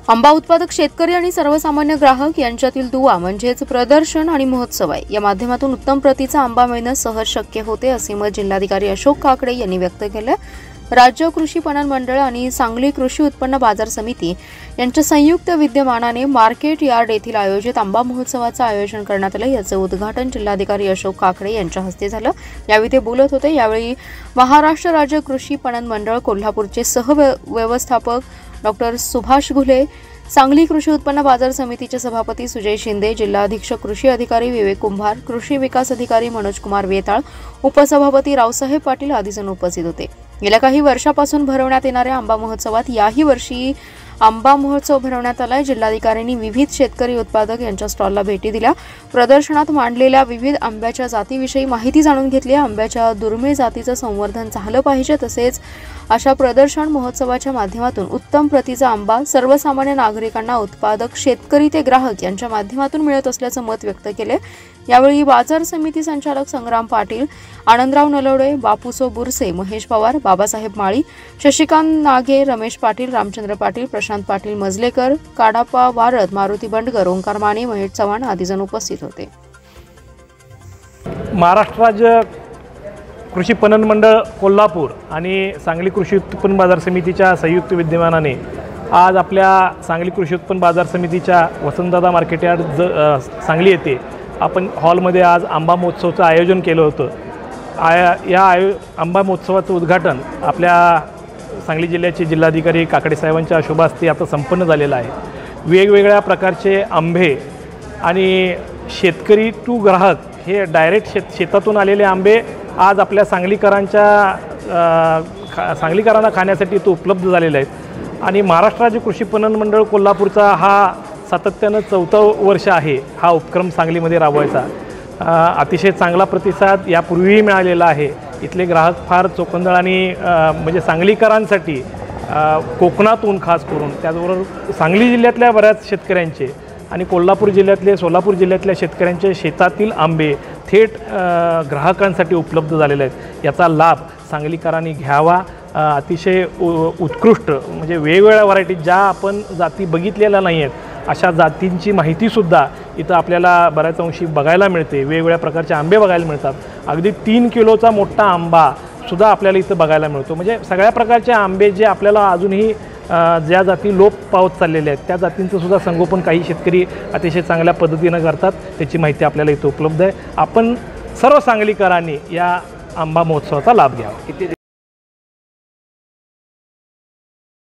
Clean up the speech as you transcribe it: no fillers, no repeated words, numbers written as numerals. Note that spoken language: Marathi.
आंबा उत्पादक शेतकरी आणि सर्वसामान्य ग्राहक यांच्यातील दुवा म्हणजेच प्रदर्शन आणि महोत्सव आहे। या माध्यमातून उत्तम प्रतीचा आंबा मिळणे सहज शक्य होते असे मत जिल्हाधिकारी अशोक काकडे यांनी व्यक्त केले। राज्य कृषी पणन मंडळ आणि सांगली कृषी उत्पन्न बाजार समिती यांच्या संयुक्त विद्यमानाने मार्केट यार्ड येथील आयोजित आंबा महोत्सवाचे आयोजन करण्यात आले। याचे उद्घाटन जिल्हाधिकारी अशोक काकडे यांच्या हस्ते झाले। यावेळी ते बोलत होते। यावेळी महाराष्ट्र राज्य कृषी पणन मंडळ कोल्हापूरचे सहव्यवस्थापक डॉक्टर सुभाष घुले, सांगली कृषी उत्पन्न बाजार समितीचे सभापती सुजय शिंदे, जिल्हा अधीक्षक कृषी अधिकारी विवेक कुंभार, कृषी विकास अधिकारी मनोज कुमार वेताळ, उपसभापती रावसाहेब पाटील आदी जण उपस्थित होते। गेल्या काही वर्षापासून भरवण्यात येणाऱ्या आंबा महोत्सवात याही वर्षी आंबा महोत्सव भरवण्यात आलाय। जिल्हाधिकाऱ्यांनी विविध शेतकरी उत्पादक यांच्या स्टॉलला भेटी दिल्या। प्रदर्शनात मांडलेल्या विविध आंब्याच्या जातीविषयी माहिती जाणून घेतली। आंब्याच्या दुर्मिळ जातीचं संवर्धन झालं पाहिजे, तसेच अशा प्रदर्शन महोत्सवाच्या माध्यमातून उत्तम प्रतीचा आंबा सर्वसामान्य नागरिकांना उत्पादक शेतकरी ते ग्राहक यांच्या माध्यमातून मिळत असल्याचं मत व्यक्त केले। यावेळी बाजार समिती संचालक संग्राम पाटील, आनंदराव नलवडे, बापूसो बुरसे, महेश पवार, बाबासाहेब माळी, शशिकांत नागे, रमेश पाटील, रामचंद्र पाटील, प्रशांत पाटील मजलेकर, काडापा वारद, मारुती बंडकर, ओंकार माने, महेश चव्हाण आदी जण उपस्थित होते। महाराष्ट्र राज्य कृषी पणन मंडळ कोल्हापूर आणि सांगली कृषी उत्पन्न बाजार समितीच्या संयुक्त विद्यमानाने आज आपल्या सांगली कृषी उत्पन्न बाजार समितीच्या वसंतदादा मार्केट यार्ड सांगली येथे आपण हॉलमध्ये आज आंबा महोत्सवाचं आयोजन केलं होतं। आंबा महोत्सवाचं उद्घाटन आपल्या सांगली जिल्ह्याचे जिल्हाधिकारी काकडे साहेबांच्या शुभ हस्ते आता संपन्न झालेलं आहे। वेगवेगळ्या प्रकारचे आंबे आणि शेतकरी टू ग्राहक हे डायरेक्ट शेतातून आलेले आंबे आज आपल्या सांगलीकरांना खाण्यासाठी तो उपलब्ध झालेले आहेत। आणि महाराष्ट्र राज्य कृषी पणन मंडळ कोल्हापूरचा हा सातत्यानं 4थं वर्ष आहे हा उपक्रम सांगलीमध्ये राबवायचा। अतिशय चांगला प्रतिसाद यापूर्वीही मिळालेला आहे। इथले ग्राहक फार चोखंदळ आणि म्हणजे सांगलीकरांसाठी कोकणातून खास करून, त्याचबरोबर सांगली जिल्ह्यातल्या बऱ्याच शेतकऱ्यांचे आणि कोल्हापूर जिल्ह्यातले, सोलापूर जिल्ह्यातल्या शेतकऱ्यांचे शेतातील आंबे थेट ग्राहकांसाठी उपलब्ध झालेले आहेत। याचा लाभ सांगलीकरांनी घ्यावा। अतिशय उत्कृष्ट म्हणजे वेगवेगळ्या व्हरायटी ज्या आपण जाती बघितलेल्या नाही आहेत अशा जातींची माहितीसुद्धा इथं आपल्याला बऱ्याच अंशी बघायला मिळते। वेगवेगळ्या प्रकारचे आंबे बघायला मिळतात। अगदी 3 किलोचा मोठा आंबासुद्धा आपल्याला इथं बघायला मिळतो। म्हणजे सगळ्या प्रकारचे आंबे जे आपल्याला अजूनही ज्या जाती लोप पावत चाललेल्या आहेत त्या जातींचं सुद्धा संगोपन काही शेतकरी अतिशय चांगल्या पद्धतीनं करतात। त्याची माहिती आपल्याला इथं उपलब्ध आहे। आपण सर्व सांगलीकरांनी या आंबा महोत्सवाचा लाभ घ्यावा।